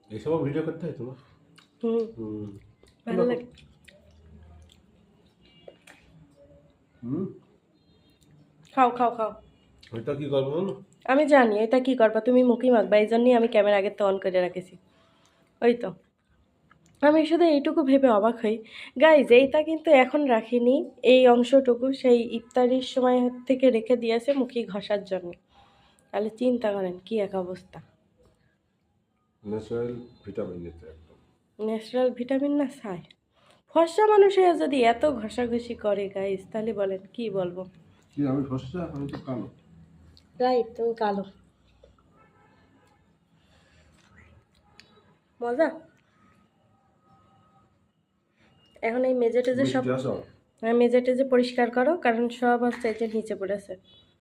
এইসব ভিডিও করতে হয় তোমার? হুম, হুম। ভালো লাগে। হুম। খাও খাও খাও। ওইটা কি করবো জানো? আমি জানি এটা কি করবা, তুমি মুখই মাখবা, এই জন্যই আমি ক্যামেরা আগে তো অন করে রেখেছি। ওই তো, আমি শুধু এইটুকু ভেবে অবাক হই, গাইজ এইটা কিন্তু এখন রাখিনি, এই অংশটুকু সেই ইফতারির সময় থেকে রেখে দিয়েছে মুখি ঘষার জন্য। তাহলে চিন্তা করেন কি এক অবস্থা। ন্যাচারাল ভিটামিন নিতে একদম। ন্যাচারাল ভিটামিন না ছাই। ফর্সা মানুষেরা যদি এত ঘষাঘষি করে গাইজ, তাহলে বলেন কি বলবো। কি আমি ফসা, আমি তো কালো। রাইট, তুমি কালো। মজা। এখন এই মেজে টেজে তুমি সব, কি আসো? হ্যাঁ মেজে টেজে পরিষ্কার করো, কারণ সব হচ্ছে এই যে নিচে পড়েছে।